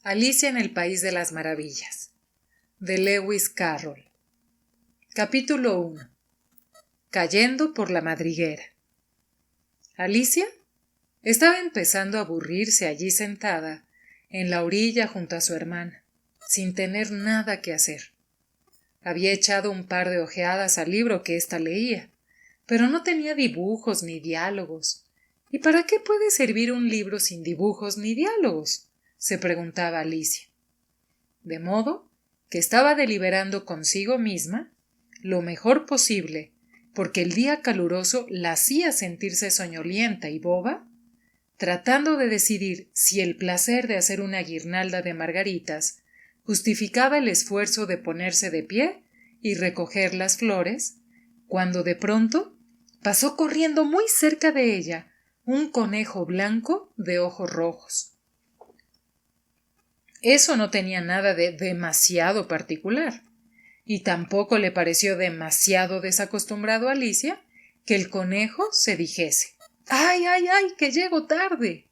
Alicia en el País de las Maravillas, de Lewis Carroll. Capítulo 1. Cayendo por la madriguera. Alicia estaba empezando a aburrirse allí sentada, en la orilla junto a su hermana, sin tener nada que hacer. Había echado un par de ojeadas al libro que ésta leía, pero no tenía dibujos ni diálogos. ¿Y para qué puede servir un libro sin dibujos ni diálogos?, se preguntaba Alicia. De modo que estaba deliberando consigo misma lo mejor posible, porque el día caluroso la hacía sentirse soñolienta y boba, tratando de decidir si el placer de hacer una guirnalda de margaritas justificaba el esfuerzo de ponerse de pie y recoger las flores, cuando de pronto pasó corriendo muy cerca de ella un conejo blanco de ojos rojos. Eso no tenía nada de demasiado particular, y tampoco le pareció demasiado desacostumbrado a Alicia que el conejo se dijese: ¡Ay, ay, ay, que llego tarde!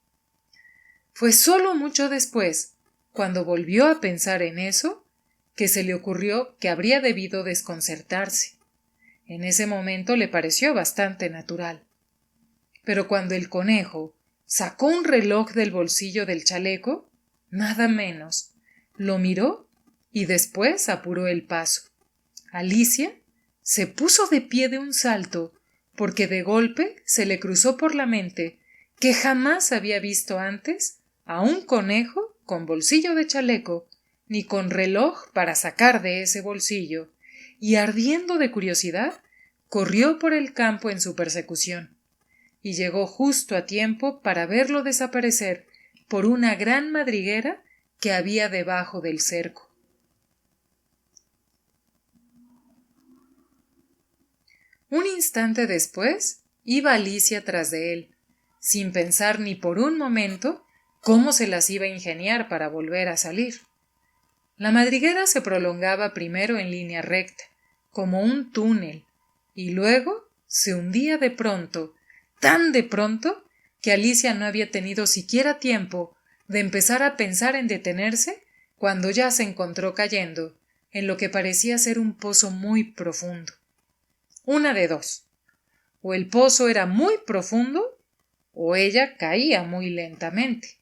Fue solo mucho después, cuando volvió a pensar en eso, que se le ocurrió que habría debido desconcertarse. En ese momento le pareció bastante natural. Pero cuando el conejo sacó un reloj del bolsillo del chaleco, nada menos, lo miró y después apuró el paso. Alicia se puso de pie de un salto, porque de golpe se le cruzó por la mente que jamás había visto antes a un conejo con bolsillo de chaleco, ni con reloj para sacar de ese bolsillo, y ardiendo de curiosidad, corrió por el campo en su persecución, y llegó justo a tiempo para verlo desaparecer por una gran madriguera que había debajo del cerco. Un instante después iba Alicia tras de él, sin pensar ni por un momento cómo se las iba a ingeniar para volver a salir. La madriguera se prolongaba primero en línea recta, como un túnel, y luego se hundía de pronto, tan de pronto, que Alicia no había tenido siquiera tiempo de empezar a pensar en detenerse cuando ya se encontró cayendo en lo que parecía ser un pozo muy profundo. Una de dos: o el pozo era muy profundo o ella caía muy lentamente,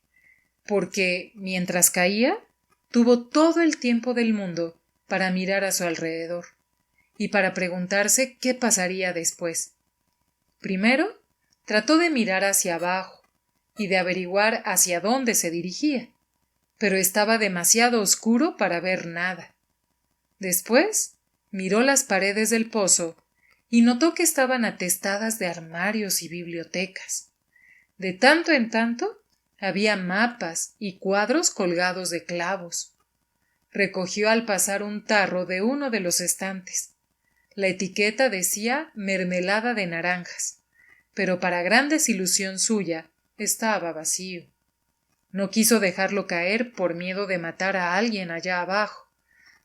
porque mientras caía tuvo todo el tiempo del mundo para mirar a su alrededor y para preguntarse qué pasaría después. Primero trató de mirar hacia abajo y de averiguar hacia dónde se dirigía, pero estaba demasiado oscuro para ver nada. Después miró las paredes del pozo y notó que estaban atestadas de armarios y bibliotecas. De tanto en tanto había mapas y cuadros colgados de clavos. Recogió al pasar un tarro de uno de los estantes. La etiqueta decía mermelada de naranjas, pero para gran desilusión suya estaba vacío. No quiso dejarlo caer por miedo de matar a alguien allá abajo,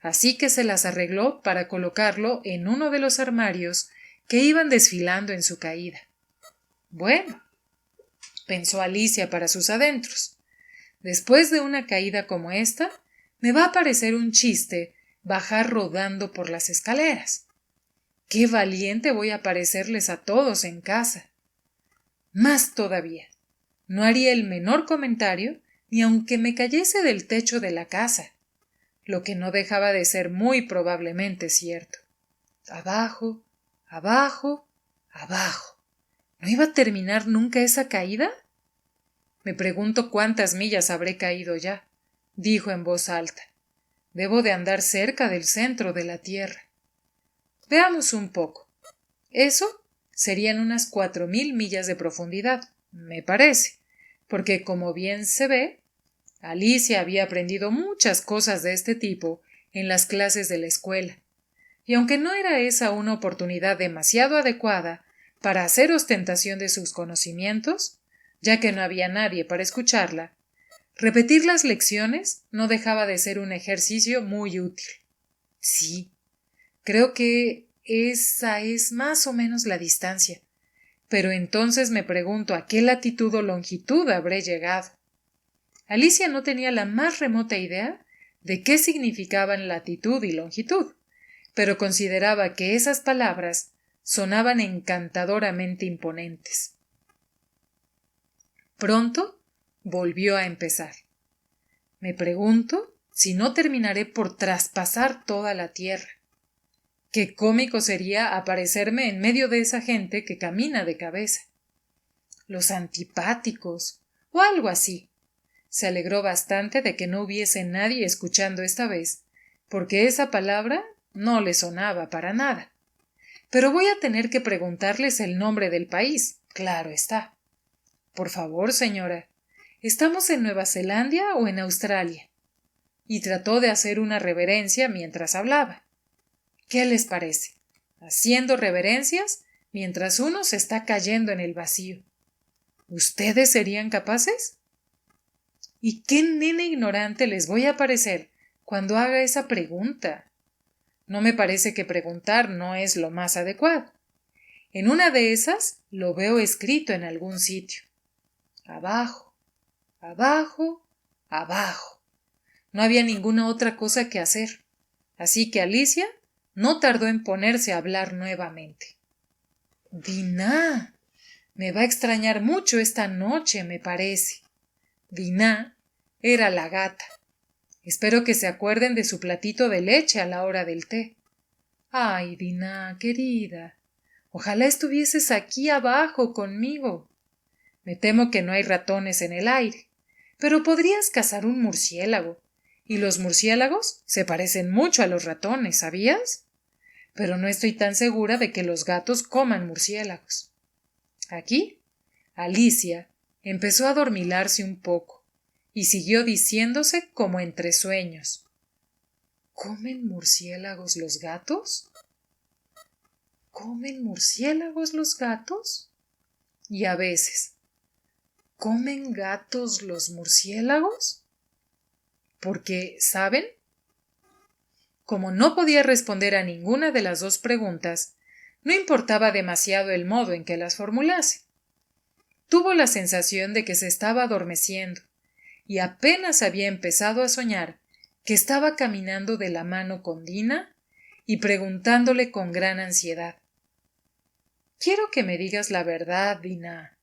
así que se las arregló para colocarlo en uno de los armarios que iban desfilando en su caída. Bueno, pensó Alicia para sus adentros, después de una caída como esta, me va a parecer un chiste bajar rodando por las escaleras. ¡Qué valiente voy a parecerles a todos en casa! Más todavía, no haría el menor comentario ni aunque me cayese del techo de la casa, lo que no dejaba de ser muy probablemente cierto. Abajo, abajo, abajo. ¿No iba a terminar nunca esa caída? Me pregunto cuántas millas habré caído ya, dijo en voz alta. Debo de andar cerca del centro de la Tierra. Veamos un poco. Eso serían unas 4.000 millas de profundidad, me parece, porque como bien se ve, Alicia había aprendido muchas cosas de este tipo en las clases de la escuela, y aunque no era esa una oportunidad demasiado adecuada para hacer ostentación de sus conocimientos, ya que no había nadie para escucharla, repetir las lecciones no dejaba de ser un ejercicio muy útil. Sí, creo que esa es más o menos la distancia, pero entonces me pregunto a qué latitud o longitud habré llegado. Alicia no tenía la más remota idea de qué significaban latitud y longitud, pero consideraba que esas palabras sonaban encantadoramente imponentes. Pronto volvió a empezar. Me pregunto si no terminaré por traspasar toda la tierra. Qué cómico sería aparecerme en medio de esa gente que camina de cabeza. Los antipáticos, o algo así. Se alegró bastante de que no hubiese nadie escuchando esta vez, porque esa palabra no le sonaba para nada. Pero voy a tener que preguntarles el nombre del país, claro está. Por favor, señora, ¿estamos en Nueva Zelanda o en Australia? Y trató de hacer una reverencia mientras hablaba. ¿Qué les parece? Haciendo reverencias mientras uno se está cayendo en el vacío. ¿Ustedes serían capaces? ¿Y qué nene ignorante les voy a parecer cuando haga esa pregunta? No me parece que preguntar no es lo más adecuado. En una de esas lo veo escrito en algún sitio. Abajo, abajo, abajo. No había ninguna otra cosa que hacer, así que Alicia no tardó en ponerse a hablar nuevamente. Dinah, me va a extrañar mucho esta noche, me parece. Dinah era la gata. Espero que se acuerden de su platito de leche a la hora del té. Ay, Dinah, querida, ojalá estuvieses aquí abajo conmigo. Me temo que no hay ratones en el aire, pero podrías cazar un murciélago. Y los murciélagos se parecen mucho a los ratones, ¿sabías? Pero no estoy tan segura de que los gatos coman murciélagos. Aquí, Alicia empezó a adormilarse un poco y siguió diciéndose como entre sueños. ¿Comen murciélagos los gatos? ¿Comen murciélagos los gatos? Y a veces, ¿comen gatos los murciélagos? Porque, ¿saben? Como no podía responder a ninguna de las dos preguntas, no importaba demasiado el modo en que las formulase. Tuvo la sensación de que se estaba adormeciendo, y apenas había empezado a soñar que estaba caminando de la mano con Dinah y preguntándole con gran ansiedad. Quiero que me digas la verdad, Dinah.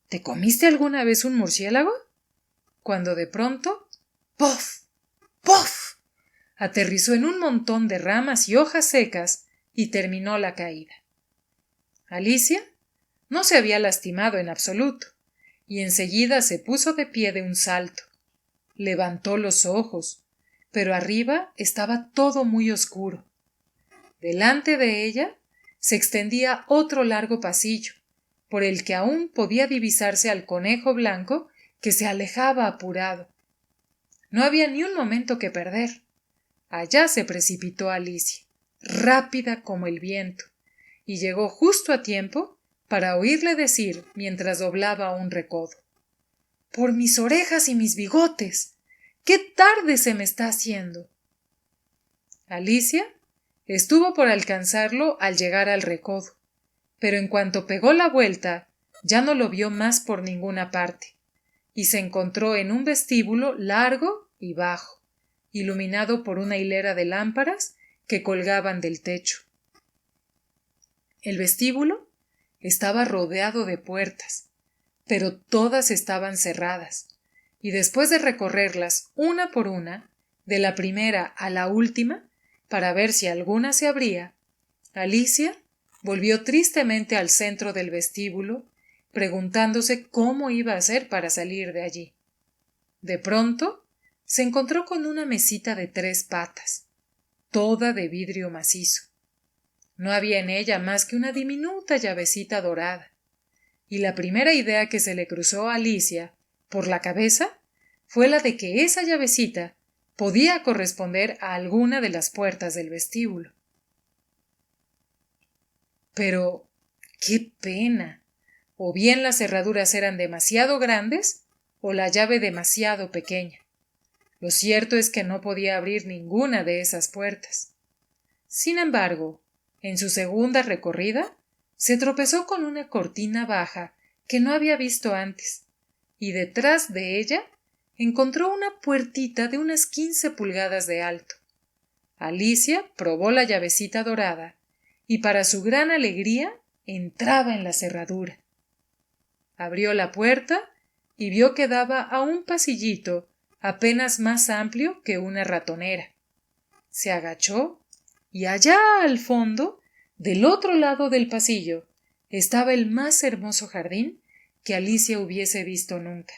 ¿Te comiste alguna vez un murciélago? Cuando de pronto, ¡pof! ¡pof! Aterrizó en un montón de ramas y hojas secas y terminó la caída. Alicia no se había lastimado en absoluto, y enseguida se puso de pie de un salto. Levantó los ojos, pero arriba estaba todo muy oscuro. Delante de ella se extendía otro largo pasillo, por el que aún podía divisarse al conejo blanco que se alejaba apurado. No había ni un momento que perder. Allá se precipitó Alicia, rápida como el viento, y llegó justo a tiempo para oírle decir mientras doblaba un recodo. ¡Por mis orejas y mis bigotes! ¡Qué tarde se me está haciendo! Alicia estuvo por alcanzarlo al llegar al recodo, pero en cuanto pegó la vuelta ya no lo vio más por ninguna parte, y se encontró en un vestíbulo largo y bajo, iluminado por una hilera de lámparas que colgaban del techo. El vestíbulo estaba rodeado de puertas, pero todas estaban cerradas, y después de recorrerlas una por una, de la primera a la última, para ver si alguna se abría, Alicia volvió tristemente al centro del vestíbulo, preguntándose cómo iba a hacer para salir de allí. De pronto se encontró con una mesita de 3 patas, toda de vidrio macizo. No había en ella más que una diminuta llavecita dorada, y la primera idea que se le cruzó a Alicia por la cabeza fue la de que esa llavecita podía corresponder a alguna de las puertas del vestíbulo. Pero ¡qué pena! O bien las cerraduras eran demasiado grandes o la llave demasiado pequeña. Lo cierto es que no podía abrir ninguna de esas puertas. Sin embargo, en su segunda recorrida, se tropezó con una cortina baja que no había visto antes, y detrás de ella encontró una puertita de unas 15 pulgadas de alto. Alicia probó la llavecita dorada y para su gran alegría entraba en la cerradura. Abrió la puerta y vio que daba a un pasillito apenas más amplio que una ratonera. Se agachó y allá al fondo, del otro lado del pasillo, estaba el más hermoso jardín que Alicia hubiese visto nunca.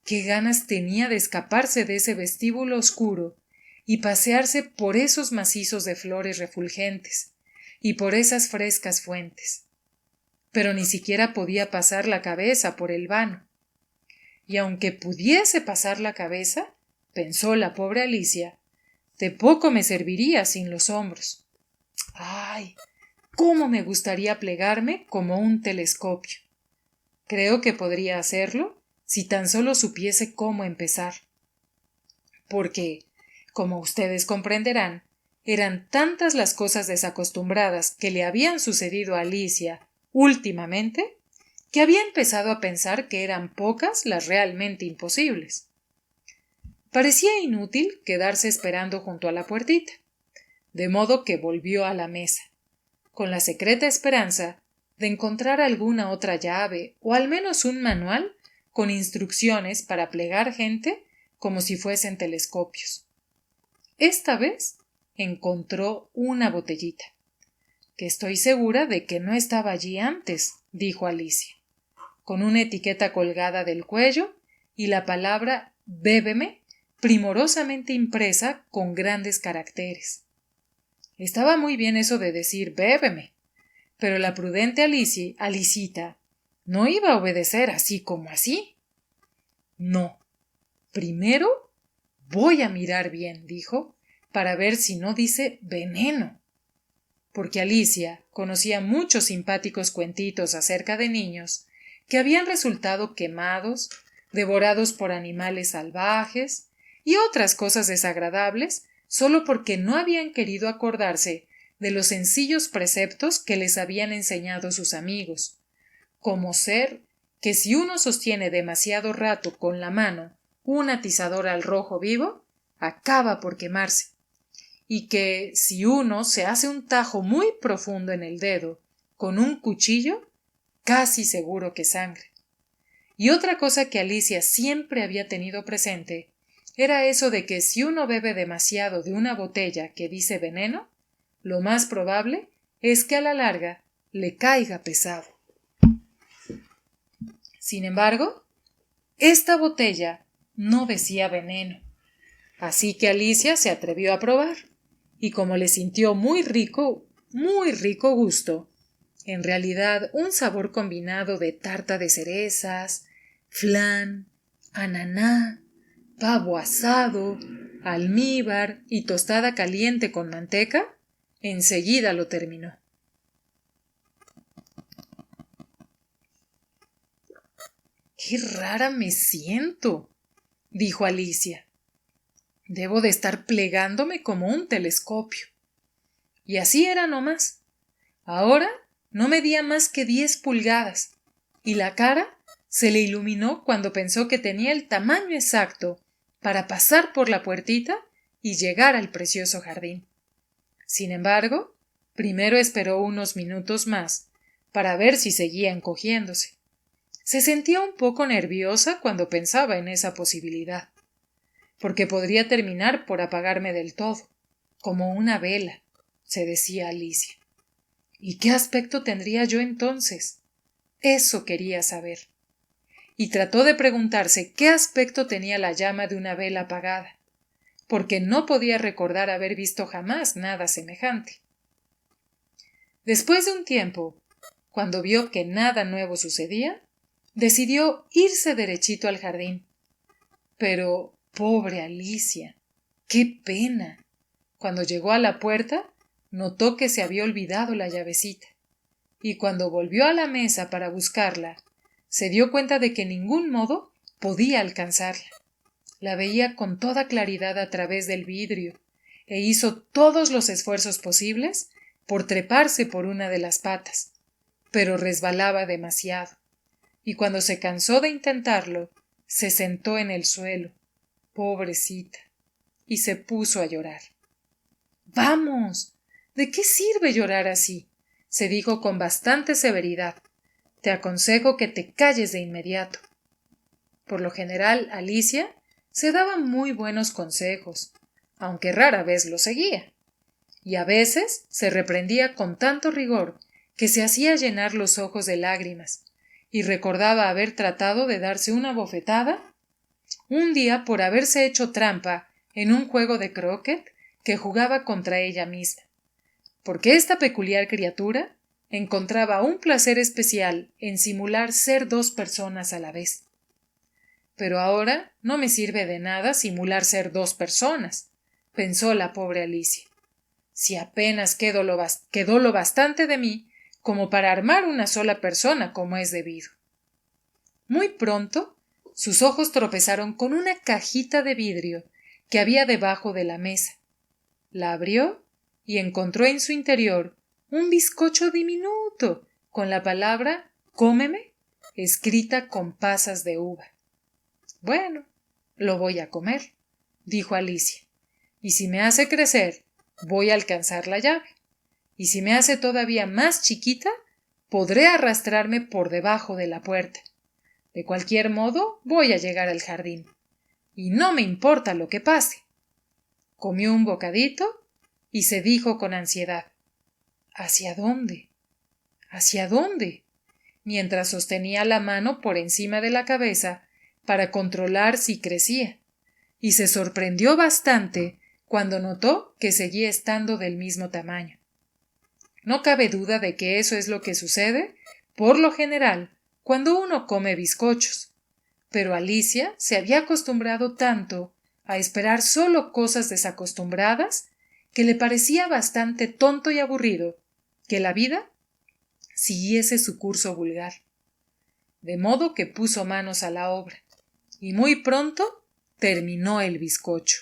Qué ganas tenía de escaparse de ese vestíbulo oscuro y pasearse por esos macizos de flores refulgentes y por esas frescas fuentes. Pero ni siquiera podía pasar la cabeza por el vano. Y aunque pudiese pasar la cabeza, pensó la pobre Alicia, de poco me serviría sin los hombros. ¡Ay! ¡Cómo me gustaría plegarme como un telescopio! Creo que podría hacerlo si tan solo supiese cómo empezar. Porque, como ustedes comprenderán, eran tantas las cosas desacostumbradas que le habían sucedido a Alicia últimamente, que había empezado a pensar que eran pocas las realmente imposibles. Parecía inútil quedarse esperando junto a la puertita, de modo que volvió a la mesa, con la secreta esperanza de encontrar alguna otra llave o al menos un manual con instrucciones para plegar gente como si fuesen telescopios. Esta vez encontró una botellita, que estoy segura de que no estaba allí antes, dijo Alicia, con una etiqueta colgada del cuello y la palabra bébeme primorosamente impresa con grandes caracteres. Estaba muy bien eso de decir bébeme, pero la prudente Alicita no iba a obedecer así como así. No, primero voy a mirar bien, dijo, para ver si no dice veneno. Porque Alicia conocía muchos simpáticos cuentitos acerca de niños que habían resultado quemados, devorados por animales salvajes y otras cosas desagradables solo porque no habían querido acordarse de los sencillos preceptos que les habían enseñado sus amigos, como ser que si uno sostiene demasiado rato con la mano un atizador al rojo vivo, acaba por quemarse, y que si uno se hace un tajo muy profundo en el dedo con un cuchillo, casi seguro que sangre. Y otra cosa que Alicia siempre había tenido presente era eso de que si uno bebe demasiado de una botella que dice veneno, lo más probable es que a la larga le caiga pesado. Sin embargo, esta botella no decía veneno, así que Alicia se atrevió a probar, y como le sintió muy rico gusto, en realidad un sabor combinado de tarta de cerezas, flan, ananá, pavo asado, almíbar y tostada caliente con manteca, enseguida lo terminó. ¡Qué rara me siento!, dijo Alicia. Debo de estar plegándome como un telescopio. Y así era nomás. Ahora no medía más que 10 pulgadas, y la cara se le iluminó cuando pensó que tenía el tamaño exacto para pasar por la puertita y llegar al precioso jardín. Sin embargo, primero esperó unos minutos más para ver si seguía encogiéndose. Se sentía un poco nerviosa cuando pensaba en esa posibilidad, porque podría terminar por apagarme del todo, como una vela, se decía Alicia. ¿Y qué aspecto tendría yo entonces? Eso quería saber. Y trató de preguntarse qué aspecto tenía la llama de una vela apagada, porque no podía recordar haber visto jamás nada semejante. Después de un tiempo, cuando vio que nada nuevo sucedía, decidió irse derechito al jardín. Pero, pobre Alicia, qué pena. Cuando llegó a la puerta, notó que se había olvidado la llavecita, y cuando volvió a la mesa para buscarla, se dio cuenta de que en ningún modo podía alcanzarla. La veía con toda claridad a través del vidrio, e hizo todos los esfuerzos posibles por treparse por una de las patas, pero resbalaba demasiado, y cuando se cansó de intentarlo, Se sentó en el suelo, pobrecita, y se puso a llorar. —¡Vamos! ¿De qué sirve llorar así? —se dijo con bastante severidad. Te aconsejo que te calles de inmediato. Por lo general, Alicia se daba muy buenos consejos, aunque rara vez los seguía, y a veces se reprendía con tanto rigor que se hacía llenar los ojos de lágrimas, y recordaba haber tratado de darse una bofetada un día por haberse hecho trampa en un juego de croquet que jugaba contra ella misma, porque esta peculiar criatura encontraba un placer especial en simular ser dos personas a la vez. Pero ahora no me sirve de nada simular ser dos personas, pensó la pobre Alicia. Si apenas quedó lo bastante de mí como para armar una sola persona como es debido. Muy pronto sus ojos tropezaron con una cajita de vidrio que había debajo de la mesa. La abrió y encontró en su interior un bizcocho diminuto con la palabra «cómeme» escrita con pasas de uva. Bueno, lo voy a comer, dijo Alicia, y si me hace crecer, voy a alcanzar la llave, y si me hace todavía más chiquita, podré arrastrarme por debajo de la puerta. De cualquier modo, voy a llegar al jardín, y no me importa lo que pase. Comió un bocadito y se dijo con ansiedad: ¿hacia dónde? ¿Hacia dónde? Mientras sostenía la mano por encima de la cabeza para controlar si crecía, y se sorprendió bastante cuando notó que seguía estando del mismo tamaño. No cabe duda de que eso es lo que sucede, por lo general, cuando uno come bizcochos, pero Alicia se había acostumbrado tanto a esperar solo cosas desacostumbradas que le parecía bastante tonto y aburrido que la vida siguiese su curso vulgar. De modo que puso manos a la obra, y muy pronto terminó el bizcocho.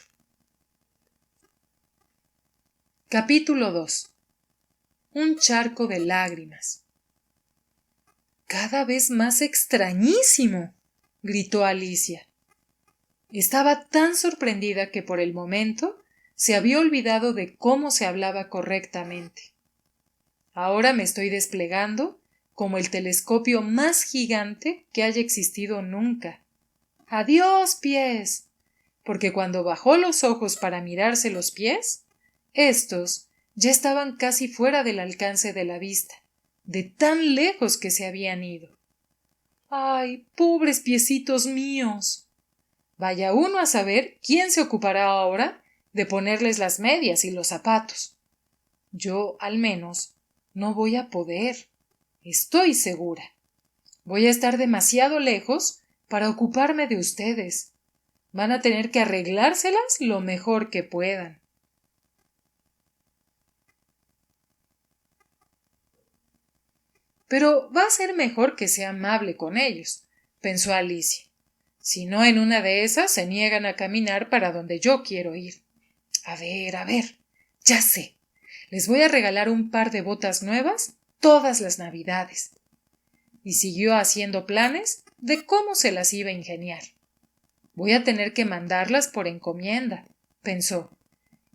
Capítulo 2. Un charco de lágrimas. —¡Cada vez más extrañísimo! —gritó Alicia. Estaba tan sorprendida que por el momento se había olvidado de cómo se hablaba correctamente. Ahora me estoy desplegando como el telescopio más gigante que haya existido nunca. ¡Adiós, pies! Porque cuando bajó los ojos para mirarse los pies, estos ya estaban casi fuera del alcance de la vista, de tan lejos que se habían ido. ¡Ay, pobres piecitos míos! Vaya uno a saber quién se ocupará ahora de ponerles las medias y los zapatos. Yo, al menos, no voy a poder. Estoy segura. Voy a estar demasiado lejos para ocuparme de ustedes. Van a tener que arreglárselas lo mejor que puedan. Pero va a ser mejor que sea amable con ellos, pensó Alicia. Si no, en una de esas se niegan a caminar para donde yo quiero ir. A ver, ya sé. Les voy a regalar un par de botas nuevas todas las Navidades. Y siguió haciendo planes de cómo se las iba a ingeniar. Voy a tener que mandarlas por encomienda, pensó.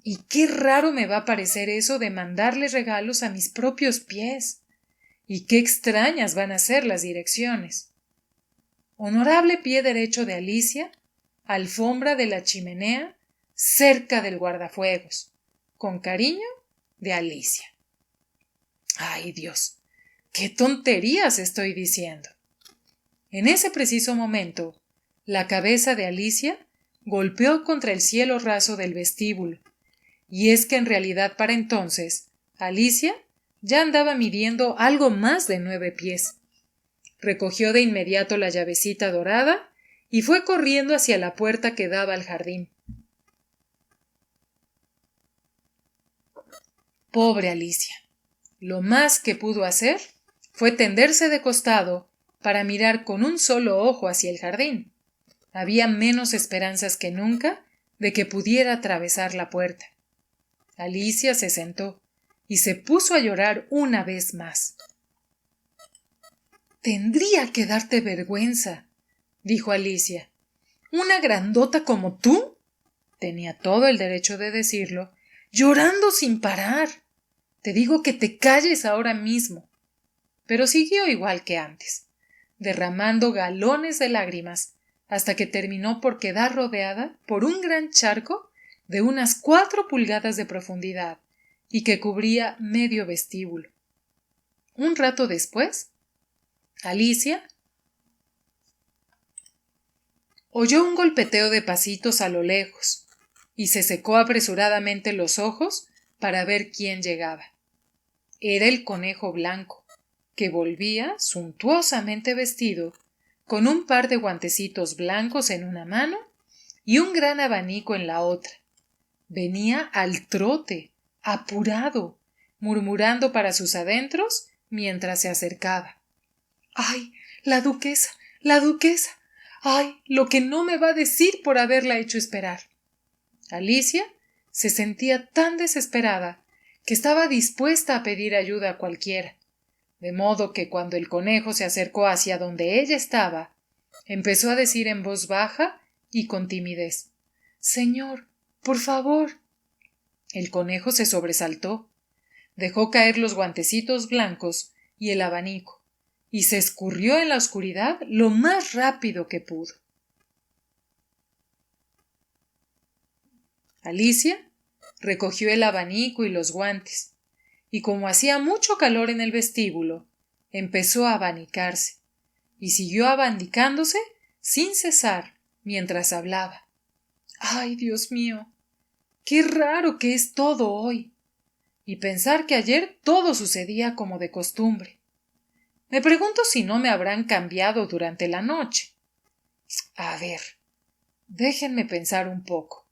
Y qué raro me va a parecer eso de mandarles regalos a mis propios pies. Y qué extrañas van a ser las direcciones. Honorable pie derecho de Alicia, alfombra de la chimenea, cerca del guardafuegos. Con cariño, de Alicia. ¡Ay, Dios! ¡Qué tonterías estoy diciendo! En ese preciso momento, la cabeza de Alicia golpeó contra el cielo raso del vestíbulo, y es que en realidad para entonces, Alicia ya andaba midiendo algo más de 9 pies. Recogió de inmediato la llavecita dorada y fue corriendo hacia la puerta que daba al jardín. Pobre Alicia. Lo más que pudo hacer fue tenderse de costado para mirar con un solo ojo hacia el jardín. Había menos esperanzas que nunca de que pudiera atravesar la puerta. Alicia se sentó y se puso a llorar una vez más. «Tendría que darte vergüenza», dijo Alicia, ¿Una grandota como tú? Tenía todo el derecho de decirlo, llorando sin parar. Te digo que te calles ahora mismo. Pero siguió igual que antes, derramando galones de lágrimas, hasta que terminó por quedar rodeada por un gran charco de unas 4 pulgadas de profundidad y que cubría medio vestíbulo. Un rato después, Alicia oyó un golpeteo de pasitos a lo lejos y se secó apresuradamente los ojos para ver quién llegaba. Era el conejo blanco, que volvía suntuosamente vestido, con un par de guantecitos blancos en una mano y un gran abanico en la otra. Venía al trote, apurado, murmurando para sus adentros mientras se acercaba. ¡Ay, la duquesa! ¡La duquesa! ¡Ay, lo que no me va a decir por haberla hecho esperar! Alicia se sentía tan desesperada que estaba dispuesta a pedir ayuda a cualquiera, de modo que cuando el conejo se acercó hacia donde ella estaba, empezó a decir en voz baja y con timidez: «Señor, por favor». El conejo se sobresaltó, dejó caer los guantecitos blancos y el abanico, y se escurrió en la oscuridad lo más rápido que pudo. Alicia recogió el abanico y los guantes, y como hacía mucho calor en el vestíbulo, empezó a abanicarse, y siguió abanicándose sin cesar mientras hablaba. ¡Ay, Dios mío! ¡Qué raro que es todo hoy! Y pensar que ayer todo sucedía como de costumbre. Me pregunto si no me habrán cambiado durante la noche. A ver, déjenme pensar un poco.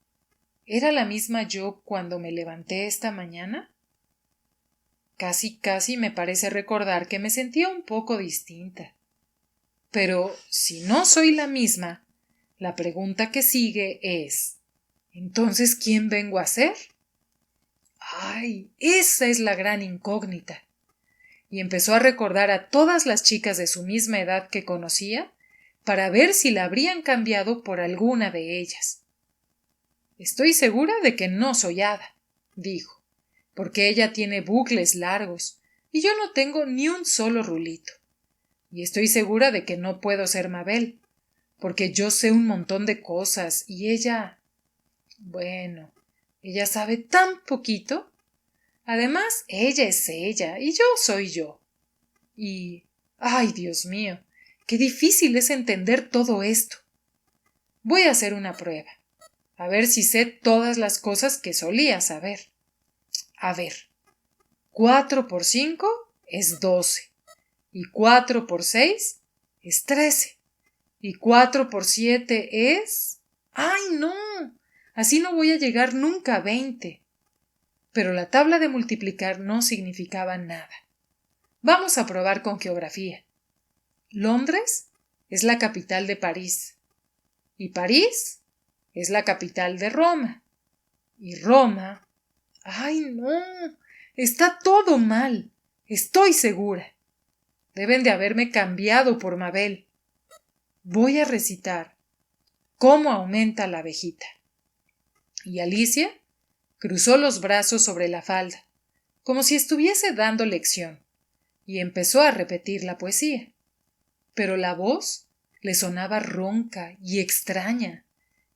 ¿Era la misma yo cuando me levanté esta mañana? Casi me parece recordar que me sentía un poco distinta. Pero si no soy la misma, la pregunta que sigue es: ¿entonces quién vengo a ser? ¡Ay! Esa es la gran incógnita. Y empezó a recordar a todas las chicas de su misma edad que conocía para ver si la habrían cambiado por alguna de ellas. Estoy segura de que no soy Ada, dijo, porque ella tiene bucles largos y yo no tengo ni un solo rulito. Y estoy segura de que no puedo ser Mabel, porque yo sé un montón de cosas y ella... Bueno, ella sabe tan poquito. Además, ella es ella y yo soy yo. Y... ¡ay, Dios mío! ¡Qué difícil es entender todo esto! Voy a hacer una prueba, a ver si sé todas las cosas que solía saber. A ver, 4 por 5 es 12, y 4 por 6 es 13, y 4 por 7 es... ¡ay, no! Así no voy a llegar nunca a 20. Pero la tabla de multiplicar no significaba nada. Vamos a probar con geografía. Londres es la capital de París, y París es la capital de Roma, y Roma... ¡ay, no! Está todo mal. Estoy segura. Deben de haberme cambiado por Mabel. Voy a recitar cómo aumenta la abejita. Y Alicia cruzó los brazos sobre la falda, como si estuviese dando lección, y empezó a repetir la poesía. Pero la voz le sonaba ronca y extraña,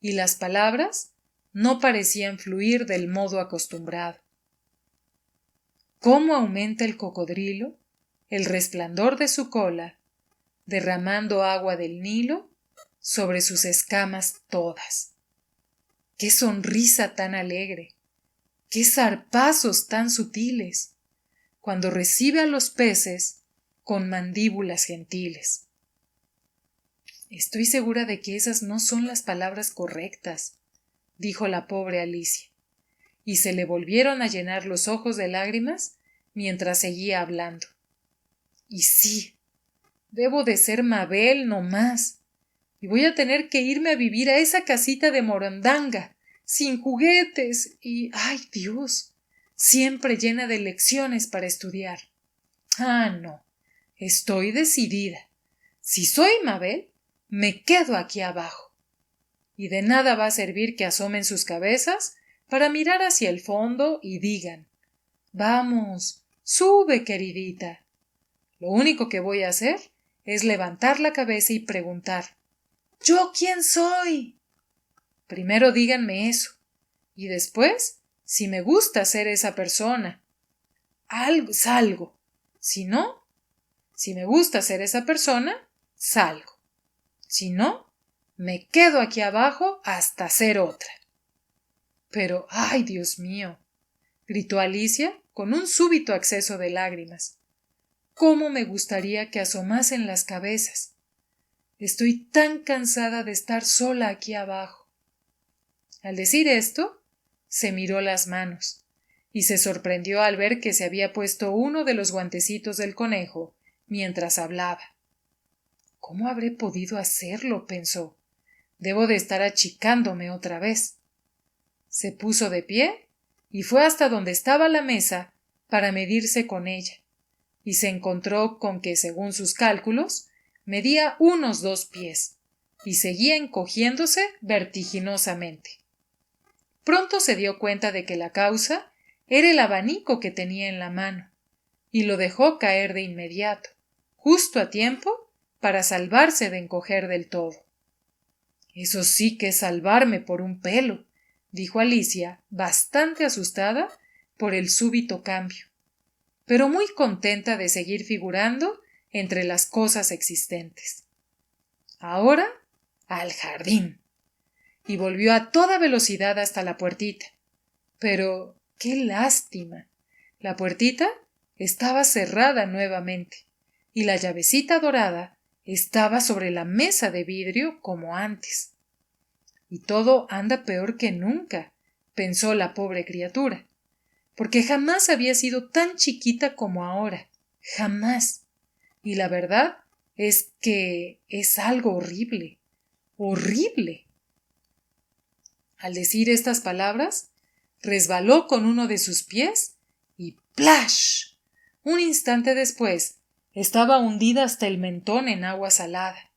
y las palabras no parecían fluir del modo acostumbrado. Cómo aumenta el cocodrilo el resplandor de su cola, derramando agua del Nilo sobre sus escamas todas. ¡Qué sonrisa tan alegre! ¡Qué zarpazos tan sutiles! Cuando recibe a los peces con mandíbulas gentiles. Estoy segura de que esas no son las palabras correctas, dijo la pobre Alicia, y se le volvieron a llenar los ojos de lágrimas mientras seguía hablando. Y sí, debo de ser Mabel no más, y voy a tener que irme a vivir a esa casita de Morondanga, sin juguetes y, ¡ay, Dios!, siempre llena de lecciones para estudiar. Ah, no, estoy decidida. Si soy Mabel, me quedo aquí abajo. y de nada va a servir que asomen sus cabezas para mirar hacia el fondo y digan: «Vamos, sube, queridita». Lo único que voy a hacer es levantar la cabeza y preguntar: «¿Yo quién soy?». Primero díganme eso, y después, si me gusta ser esa persona, salgo. Si no, si me gusta ser esa persona, salgo. Si no, me quedo aquí abajo hasta ser otra. Pero, ¡ay, Dios mío!, gritó Alicia con un súbito acceso de lágrimas. ¿Cómo me gustaría que asomasen las cabezas? Estoy tan cansada de estar sola aquí abajo. Al decir esto, se miró las manos y se sorprendió al ver que se había puesto uno de los guantecitos del conejo mientras hablaba. ¿Cómo habré podido hacerlo?, pensó. Debo de estar achicándome otra vez. Se puso de pie y fue hasta donde estaba la mesa para medirse con ella, y se encontró con que, según sus cálculos, medía unos 2 pies y seguía encogiéndose vertiginosamente. Pronto se dio cuenta de que la causa era el abanico que tenía en la mano, y lo dejó caer de inmediato, justo a tiempo para salvarse de encoger del todo. «Eso sí que es salvarme por un pelo», dijo Alicia, bastante asustada por el súbito cambio, pero muy contenta de seguir figurando entre las cosas existentes. Ahora al jardín. Y volvió a toda velocidad hasta la puertita. Pero ¡qué lástima! La puertita estaba cerrada nuevamente, y la llavecita dorada estaba sobre la mesa de vidrio como antes. Y todo anda peor que nunca, pensó la pobre criatura, porque jamás había sido tan chiquita como ahora, jamás. Y la verdad es que es algo horrible, horrible. Al decir estas palabras, resbaló con uno de sus pies y ¡plash! Un instante después, estaba hundida hasta el mentón en agua salada.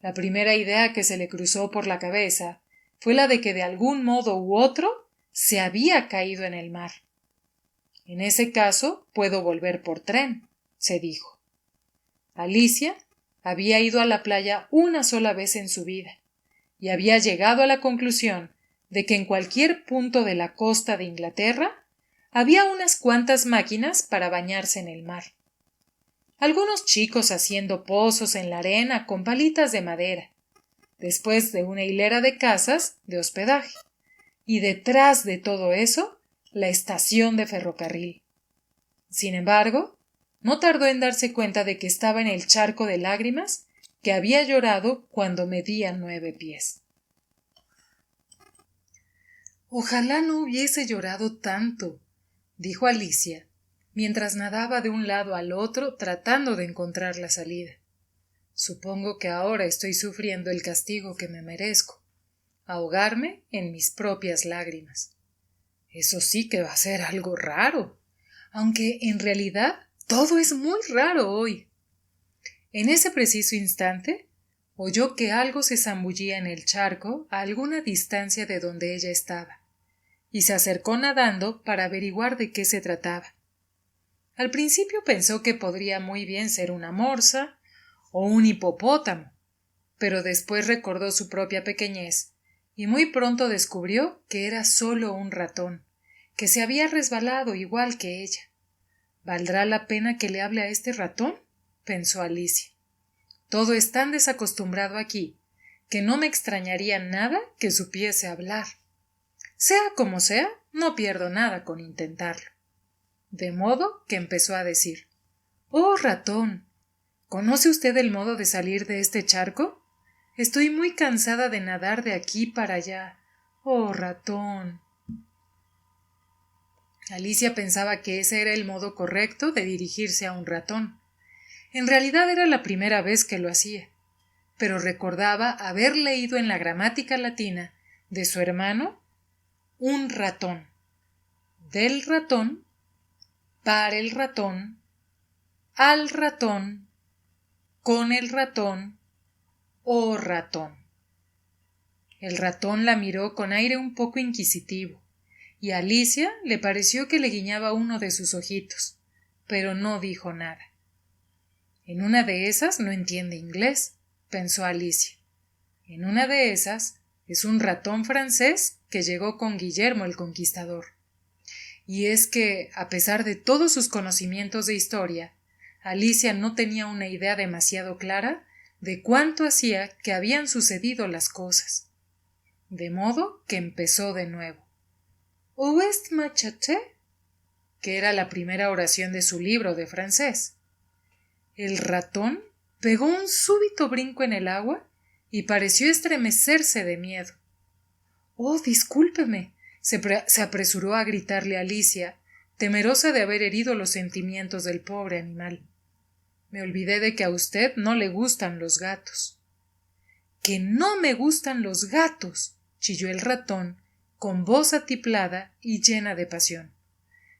La primera idea que se le cruzó por la cabeza fue la de que de algún modo u otro se había caído en el mar. En ese caso puedo volver por tren, se dijo. Alicia había ido a la playa una sola vez en su vida y había llegado a la conclusión de que en cualquier punto de la costa de Inglaterra había unas cuantas máquinas para bañarse en el mar. Algunos chicos haciendo pozos en la arena con palitas de madera, después de una hilera de casas de hospedaje, y detrás de todo eso, la estación de ferrocarril. Sin embargo, no tardó en darse cuenta de que estaba en el charco de lágrimas que había llorado cuando medía 9 pies. «Ojalá no hubiese llorado tanto», dijo Alicia, mientras nadaba de un lado al otro tratando de encontrar la salida. «Supongo que ahora estoy sufriendo el castigo que me merezco, ahogarme en mis propias lágrimas. Eso sí que va a ser algo raro, aunque en realidad todo es muy raro hoy». En ese preciso instante oyó que algo se zambullía en el charco a alguna distancia de donde ella estaba, y se acercó nadando para averiguar de qué se trataba. Al principio pensó que podría muy bien ser una morsa o un hipopótamo, pero después recordó su propia pequeñez y muy pronto descubrió que era solo un ratón, que se había resbalado igual que ella. ¿Valdrá la pena que le hable a este ratón?, pensó Alicia. Todo es tan desacostumbrado aquí que no me extrañaría nada que supiese hablar. Sea como sea, no pierdo nada con intentarlo. De modo que empezó a decir: «Oh, ratón, ¿conoce usted el modo de salir de este charco? Estoy muy cansada de nadar de aquí para allá. Oh, ratón». Alicia pensaba que ese era el modo correcto de dirigirse a un ratón. En realidad era la primera vez que lo hacía, pero recordaba haber leído en la gramática latina de su hermano un ratón, del ratón, para el ratón, al ratón, con el ratón o ratón. El ratón la miró con aire un poco inquisitivo, y a Alicia le pareció que le guiñaba uno de sus ojitos, pero no dijo nada. En una de esas no entiende inglés, pensó Alicia. En una de esas es un ratón francés que llegó con Guillermo el Conquistador. Y es que, a pesar de todos sus conocimientos de historia, Alicia no tenía una idea demasiado clara de cuánto hacía que habían sucedido las cosas. De modo que empezó de nuevo. «Où est ma chatte?», que era la primera oración de su libro de francés. El ratón pegó un súbito brinco en el agua y pareció estremecerse de miedo. «Oh, discúlpeme», se apresuró a gritarle a Alicia, temerosa de haber herido los sentimientos del pobre animal. «Me olvidé de que a usted no le gustan los gatos». «¡Que no me gustan los gatos!», chilló el ratón, con voz atiplada y llena de pasión.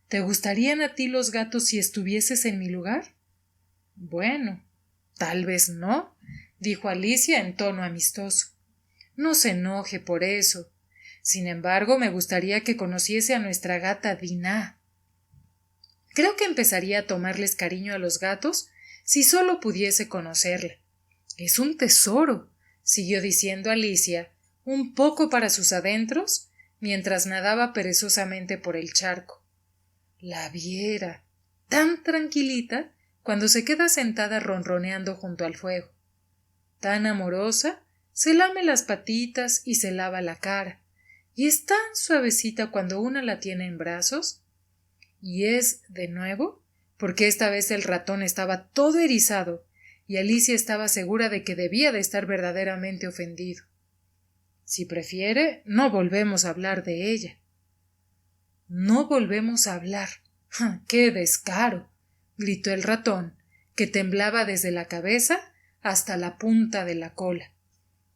«¿Te gustarían a ti los gatos si estuvieses en mi lugar?». «Bueno, tal vez no», dijo Alicia en tono amistoso. «No se enoje por eso. Sin embargo, me gustaría que conociese a nuestra gata Dinah. Creo que empezaría a tomarles cariño a los gatos si solo pudiese conocerla. Es un tesoro», siguió diciendo Alicia, un poco para sus adentros, mientras nadaba perezosamente por el charco. «La viera, tan tranquilita cuando se queda sentada ronroneando junto al fuego. Tan amorosa, se lame las patitas y se lava la cara, y es tan suavecita cuando una la tiene en brazos». Y es, de nuevo, porque esta vez el ratón estaba todo erizado, y Alicia estaba segura de que debía de estar verdaderamente ofendido. «Si prefiere, no volvemos a hablar de ella». «No volvemos a hablar. ¡Qué descaro!», gritó el ratón, que temblaba desde la cabeza hasta la punta de la cola.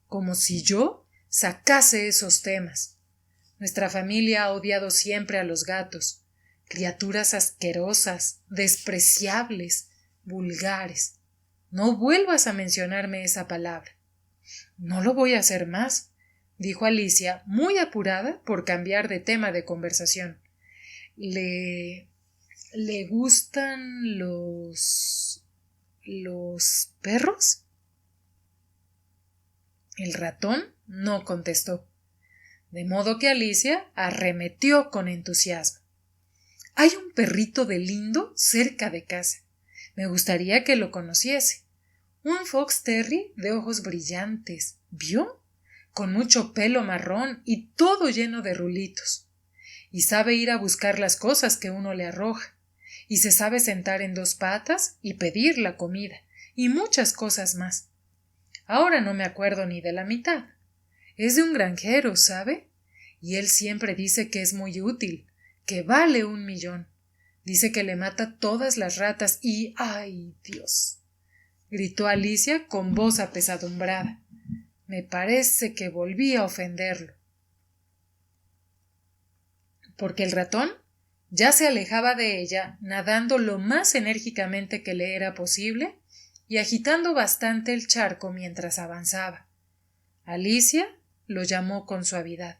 «Como si yo sacase esos temas. Nuestra familia ha odiado siempre a los gatos, criaturas asquerosas, despreciables, vulgares. No vuelvas a mencionarme esa palabra». «No lo voy a hacer más», dijo Alicia, muy apurada por cambiar de tema de conversación. ¿Le gustan los perros?» El ratón no contestó, de modo que Alicia arremetió con entusiasmo. «Hay un perrito de lindo cerca de casa. Me gustaría que lo conociese. Un fox terrier de ojos brillantes. ¿Vio? Con mucho pelo marrón y todo lleno de rulitos. Y sabe ir a buscar las cosas que uno le arroja. Y se sabe sentar en dos patas y pedir la comida. Y muchas cosas más. Ahora no me acuerdo ni de la mitad. Es de un granjero, ¿sabe? Y él siempre dice que es muy útil, que vale 1.000.000. Dice que le mata todas las ratas y... ¡ay, Dios!», gritó Alicia con voz apesadumbrada. «Me parece que volví a ofenderlo». Porque el ratón ya se alejaba de ella, nadando lo más enérgicamente que le era posible y agitando bastante el charco mientras avanzaba. Alicia lo llamó con suavidad.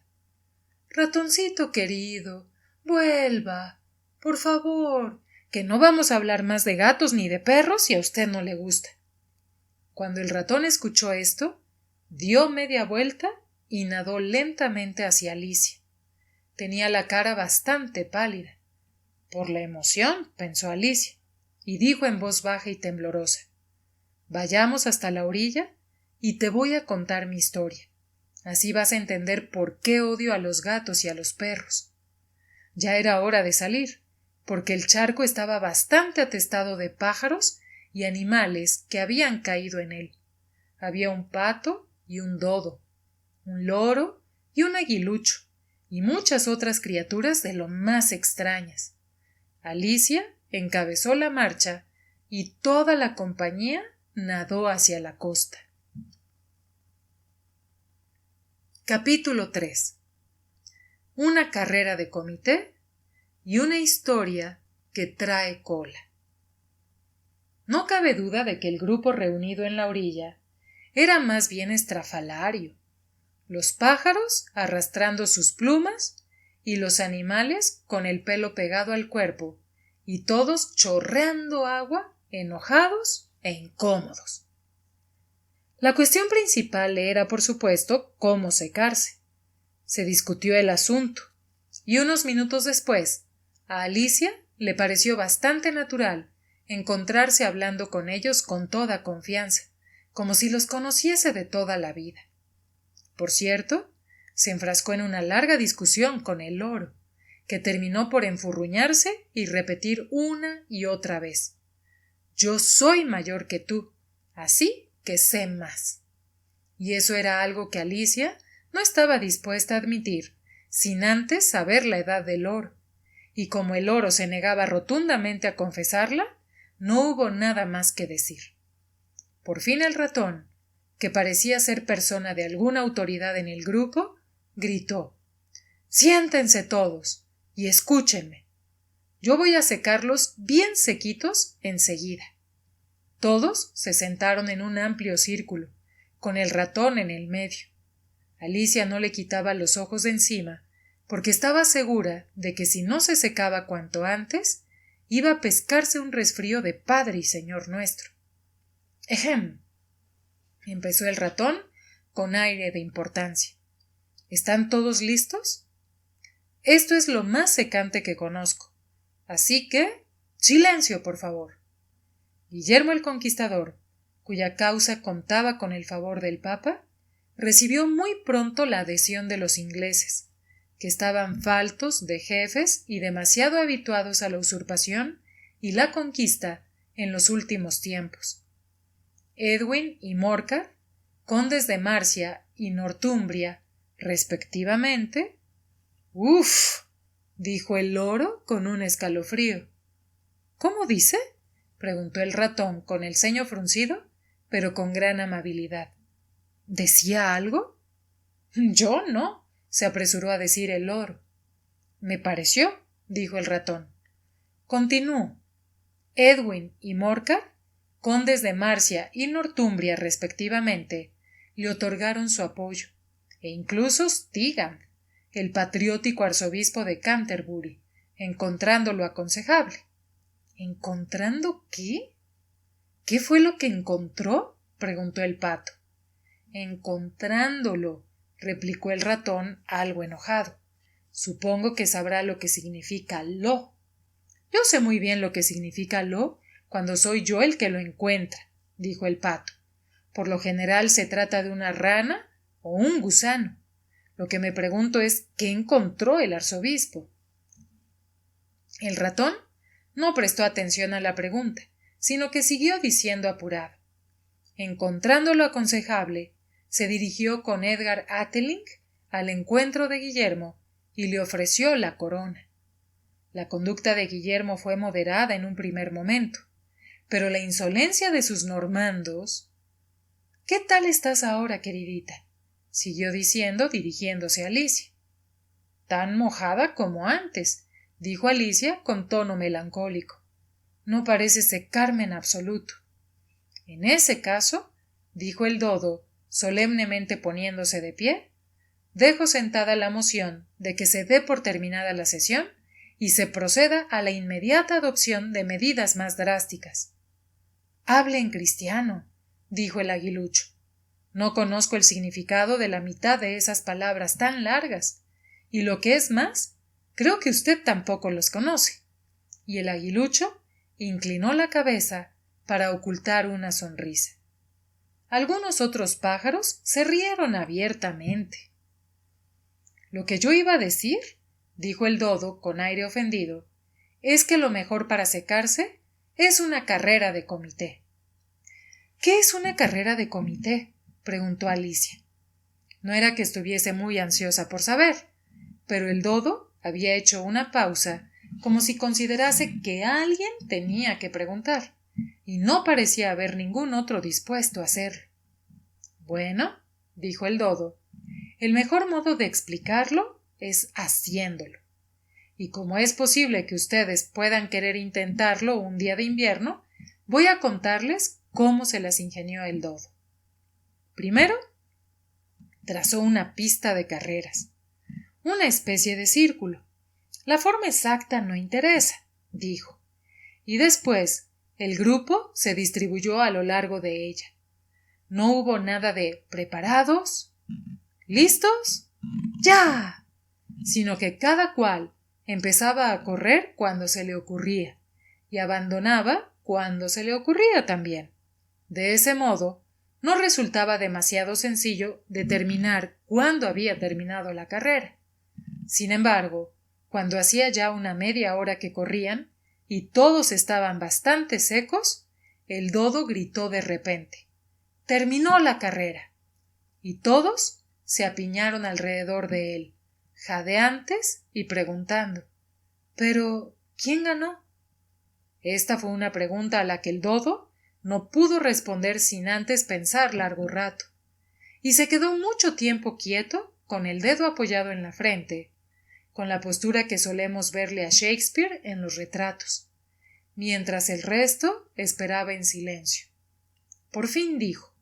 «Ratoncito querido, vuelva, por favor, que no vamos a hablar más de gatos ni de perros si a usted no le gusta». Cuando el ratón escuchó esto, dio media vuelta y nadó lentamente hacia Alicia. Tenía la cara bastante pálida. «Por la emoción», pensó Alicia, y dijo en voz baja y temblorosa: «Vayamos hasta la orilla y te voy a contar mi historia. Así vas a entender por qué odio a los gatos y a los perros». Ya era hora de salir, porque el charco estaba bastante atestado de pájaros y animales que habían caído en él. Había un pato y un dodo, un loro y un aguilucho, y muchas otras criaturas de lo más extrañas. Alicia encabezó la marcha y toda la compañía nadó hacia la costa. Capítulo 3. Una carrera de comité y una historia que trae cola. No cabe duda de que el grupo reunido en la orilla era más bien estrafalario. los pájaros arrastrando sus plumas y los animales con el pelo pegado al cuerpo, y todos chorreando agua, enojados e incómodos. La cuestión principal era, por supuesto, cómo secarse. Se discutió el asunto, y unos minutos después, a Alicia le pareció bastante natural encontrarse hablando con ellos con toda confianza, como si los conociese de toda la vida. Por cierto, se enfrascó en una larga discusión con el loro, que terminó por enfurruñarse y repetir una y otra vez: «Yo soy mayor que tú, así que sé más». Y eso era algo que Alicia no estaba dispuesta a admitir, sin antes saber la edad del loro, y como el loro se negaba rotundamente a confesarla, no hubo nada más que decir. Por fin el ratón, que parecía ser persona de alguna autoridad en el grupo, gritó: «Siéntense todos y escúchenme. Yo voy a secarlos bien sequitos enseguida». Todos se sentaron en un amplio círculo, con el ratón en el medio. Alicia no le quitaba los ojos de encima, porque estaba segura de que si no se secaba cuanto antes, iba a pescarse un resfrío de Padre y Señor nuestro. «Ejem», empezó el ratón con aire de importancia. ¿Están todos listos? Esto es lo más secante que conozco. Así que, silencio, por favor. Guillermo el Conquistador, cuya causa contaba con el favor del Papa, recibió muy pronto la adhesión de los ingleses, que estaban faltos de jefes y demasiado habituados a la usurpación y la conquista en los últimos tiempos. Edwin y Morcar, condes de Marcia y Northumbria, respectivamente. «¡Uf!», dijo el loro con un escalofrío. «¿Cómo dice?», preguntó el ratón con el ceño fruncido, pero con gran amabilidad. «¿Decía algo?». «Yo no», se apresuró a decir el loro. «Me pareció», dijo el ratón. «Continúo. Edwin y Morcar, condes de Marcia y Northumbria respectivamente, le otorgaron su apoyo, e incluso Stigand, el patriótico arzobispo de Canterbury, encontrándolo aconsejable». «¿Encontrando qué? ¿Qué fue lo que encontró?», preguntó el pato. «Encontrándolo», replicó el ratón algo enojado. «Supongo que sabrá lo que significa lo». «Yo sé muy bien lo que significa lo cuando soy yo el que lo encuentra», dijo el pato. «Por lo general se trata de una rana o un gusano. Lo que me pregunto es ¿qué encontró el arzobispo?». El ratón no prestó atención a la pregunta, sino que siguió diciendo apurado. Encontrándolo aconsejable, se dirigió con Edgar Atheling al encuentro de Guillermo y le ofreció la corona. La conducta de Guillermo fue moderada en un primer momento, pero la insolencia de sus normandos. «¿Qué tal estás ahora, queridita?», siguió diciendo dirigiéndose a Alicia. «Tan mojada como antes», dijo Alicia con tono melancólico. «No parece secarme en absoluto». «En ese caso», dijo el dodo, solemnemente poniéndose de pie, «dejo sentada la moción de que se dé por terminada la sesión y se proceda a la inmediata adopción de medidas más drásticas». «Hable en cristiano», dijo el aguilucho. «No conozco el significado de la mitad de esas palabras tan largas, y lo que es más, creo que usted tampoco los conoce». Y el aguilucho inclinó la cabeza para ocultar una sonrisa. Algunos otros pájaros se rieron abiertamente. «Lo que yo iba a decir», dijo el dodo con aire ofendido, «es que lo mejor para secarse es una carrera de comité». «¿Qué es una carrera de comité?», preguntó Alicia. No era que estuviese muy ansiosa por saber, pero el dodo había hecho una pausa como si considerase que alguien tenía que preguntar, y no parecía haber ningún otro dispuesto a hacerlo. «Bueno», dijo el dodo, «el mejor modo de explicarlo es haciéndolo. Y como es posible que ustedes puedan querer intentarlo un día de invierno, voy a contarles cómo se las ingenió el dodo. Primero, trazó una pista de carreras, una especie de círculo. La forma exacta no interesa, dijo, y después el grupo se distribuyó a lo largo de ella. No hubo nada de ¿preparados? ¿Listos? ¡Ya! Sino que cada cual empezaba a correr cuando se le ocurría y abandonaba cuando se le ocurría también. De ese modo, no resultaba demasiado sencillo determinar cuándo había terminado la carrera. Sin embargo, cuando hacía ya una media hora que corrían y todos estaban bastante secos, el dodo gritó de repente: «¡Terminó la carrera!» Y todos se apiñaron alrededor de él, jadeantes y preguntando: «¿Pero quién ganó?». Esta fue una pregunta a la que el dodo no pudo responder sin antes pensar largo rato, y se quedó mucho tiempo quieto, con el dedo apoyado en la frente, con la postura que solemos verle a Shakespeare en los retratos, mientras el resto esperaba en silencio. Por fin dijo: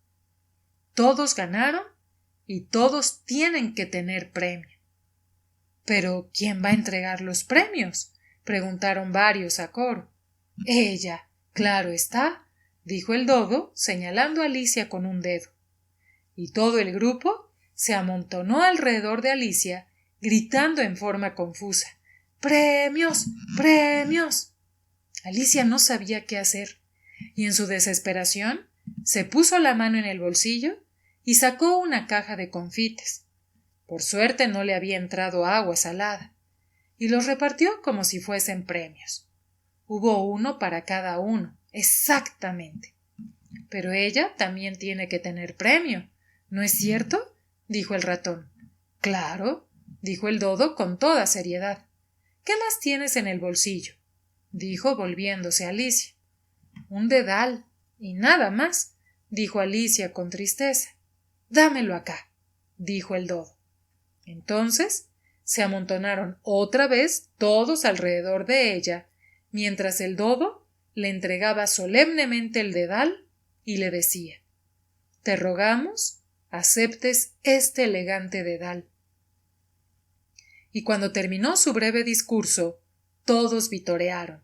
«Todos ganaron y todos tienen que tener premio». «¿Pero quién va a entregar los premios?», preguntaron varios a coro. «Ella, claro está», dijo el dodo, señalando a Alicia con un dedo. Y todo el grupo se amontonó alrededor de Alicia, gritando en forma confusa: «¡Premios! ¡Premios!». Alicia no sabía qué hacer, y en su desesperación se puso la mano en el bolsillo y sacó una caja de confites. Por suerte no le había entrado agua salada, y los repartió como si fuesen premios. Hubo uno para cada uno, exactamente. «Pero ella también tiene que tener premio, ¿no es cierto?», dijo el ratón. «Claro», dijo el dodo con toda seriedad. «¿Qué más tienes en el bolsillo?», dijo volviéndose a Alicia. «Un dedal, y nada más», dijo Alicia con tristeza. «Dámelo acá», dijo el dodo. Entonces se amontonaron otra vez todos alrededor de ella, mientras el dodo le entregaba solemnemente el dedal y le decía: «Te rogamos aceptes este elegante dedal». Y cuando terminó su breve discurso, todos vitorearon.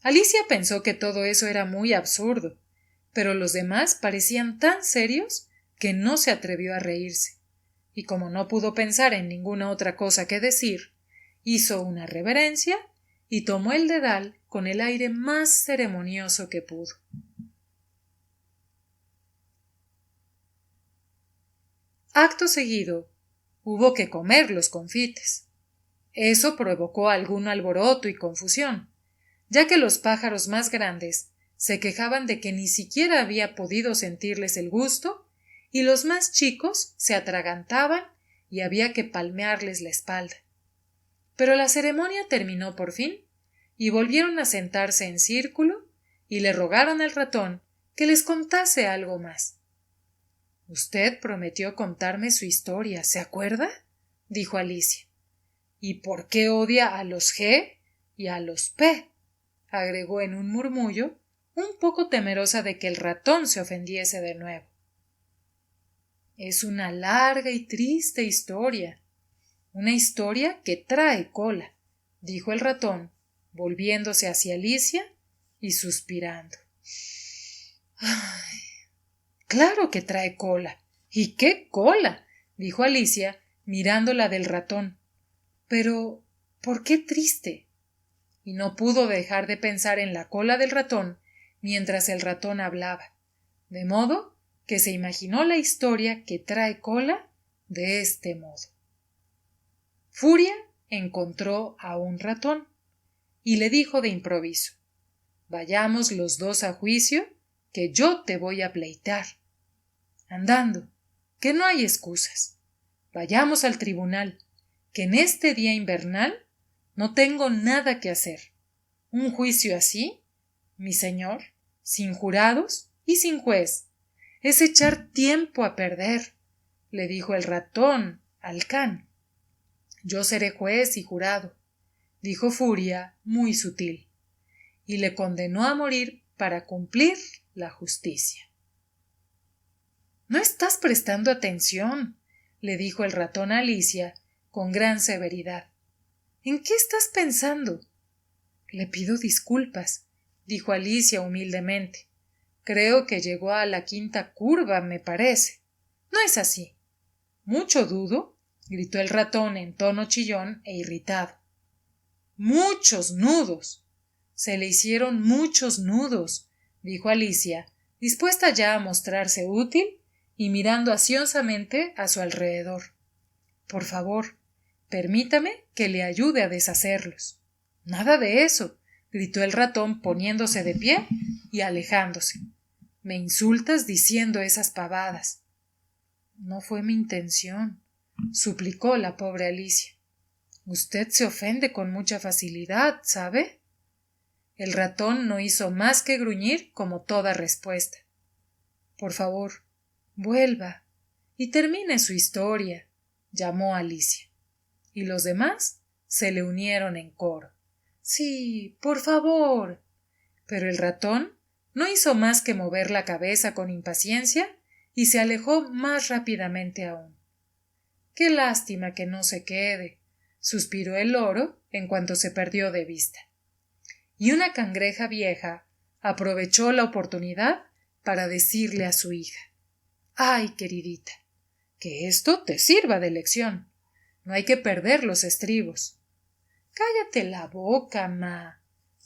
Alicia pensó que todo eso era muy absurdo, pero los demás parecían tan serios que no se atrevió a reírse, y como no pudo pensar en ninguna otra cosa que decir, hizo una reverencia y tomó el dedal con el aire más ceremonioso que pudo. Acto seguido, hubo que comer los confites. Eso provocó algún alboroto y confusión, ya que los pájaros más grandes se quejaban de que ni siquiera había podido sentirles el gusto, y los más chicos se atragantaban y había que palmearles la espalda. Pero la ceremonia terminó por fin, y volvieron a sentarse en círculo y le rogaron al ratón que les contase algo más. «Usted prometió contarme su historia, ¿se acuerda?», dijo Alicia. «¿Y por qué odia a los G y a los P?», agregó en un murmullo, un poco temerosa de que el ratón se ofendiese de nuevo. «Es una larga y triste historia, una historia que trae cola», dijo el ratón, volviéndose hacia Alicia y suspirando. «Ay, claro que trae cola. ¿Y qué cola?», dijo Alicia, mirándola del ratón. «Pero, ¿por qué triste?». Y no pudo dejar de pensar en la cola del ratón mientras el ratón hablaba, de modo que se imaginó la historia que trae cola de este modo. Furia encontró a un ratón y le dijo de improviso: «Vayamos los dos a juicio, que yo te voy a pleitar. Andando, que no hay excusas. Vayamos al tribunal, que en este día invernal no tengo nada que hacer. Un juicio así, mi señor, sin jurados y sin juez, es echar tiempo a perder», le dijo el ratón al can. «Yo seré juez y jurado», dijo Furia muy sutil, y le condenó a morir para cumplir la justicia. «No estás prestando atención», le dijo el ratón a Alicia con gran severidad. ¿En qué estás pensando? Le pido disculpas, dijo Alicia humildemente. Creo que llegó a la quinta curva, me parece. No es así. Mucho dudo, gritó el ratón en tono chillón e irritado. Muchos nudos. Se le hicieron muchos nudos, dijo Alicia, dispuesta ya a mostrarse útil y mirando ansiosamente a su alrededor. Por favor, permítame que le ayude a deshacerlos. Nada de eso, gritó el ratón poniéndose de pie y alejándose. Me insultas diciendo esas pavadas. No fue mi intención, suplicó la pobre Alicia. Usted se ofende con mucha facilidad, ¿sabe? El ratón no hizo más que gruñir como toda respuesta. Por favor, vuelva y termine su historia, llamó Alicia. Y los demás se le unieron en coro. Sí, por favor. Pero el ratón no hizo más que mover la cabeza con impaciencia y se alejó más rápidamente aún. Qué lástima que no se quede, suspiró el loro en cuanto se perdió de vista. Y una cangreja vieja aprovechó la oportunidad para decirle a su hija: «Ay, queridita, que esto te sirva de lección. No hay que perder los estribos». «Cállate la boca, ma»,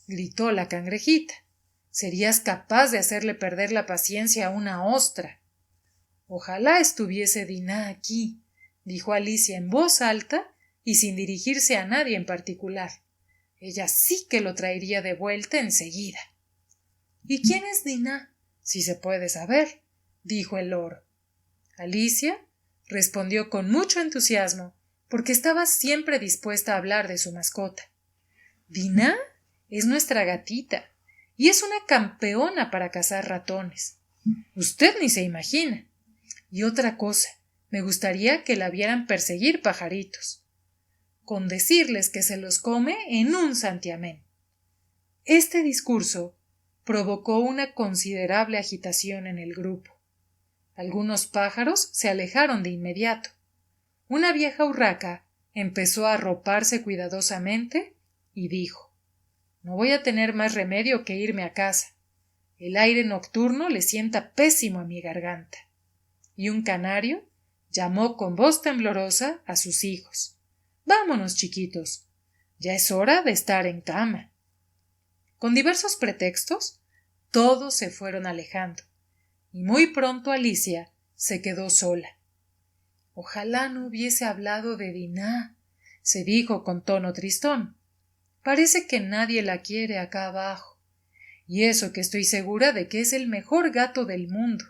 gritó la cangrejita. «Serías capaz de hacerle perder la paciencia a una ostra». «Ojalá estuviese Dinah aquí», dijo Alicia en voz alta y sin dirigirse a nadie en particular. Ella sí que lo traería de vuelta enseguida. «¿Y quién es Dinah, si se puede saber?», dijo el loro. Alicia respondió con mucho entusiasmo, porque estaba siempre dispuesta a hablar de su mascota. «Dinah es nuestra gatita, y es una campeona para cazar ratones. Usted ni se imagina. Y otra cosa, me gustaría que la vieran perseguir pajaritos. Con decirles que se los come en un santiamén». Este discurso provocó una considerable agitación en el grupo. Algunos pájaros se alejaron de inmediato. Una vieja urraca empezó a arroparse cuidadosamente y dijo: «No voy a tener más remedio que irme a casa. El aire nocturno le sienta pésimo a mi garganta». Y un canario llamó con voz temblorosa a sus hijos: «Vámonos, chiquitos. Ya es hora de estar en cama». Con diversos pretextos, todos se fueron alejando, y muy pronto Alicia se quedó sola. «Ojalá no hubiese hablado de Dinah», se dijo con tono tristón. «Parece que nadie la quiere acá abajo, y eso que estoy segura de que es el mejor gato del mundo.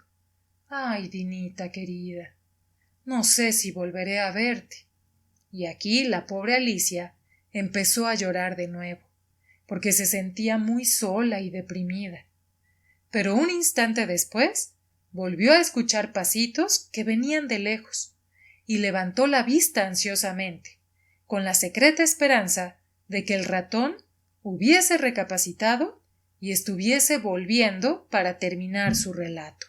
Ay, Dinita querida, no sé si volveré a verte». Y aquí la pobre Alicia empezó a llorar de nuevo, porque se sentía muy sola y deprimida. Pero un instante después volvió a escuchar pasitos que venían de lejos, y levantó la vista ansiosamente, con la secreta esperanza de que el ratón hubiese recapacitado y estuviese volviendo para terminar su relato.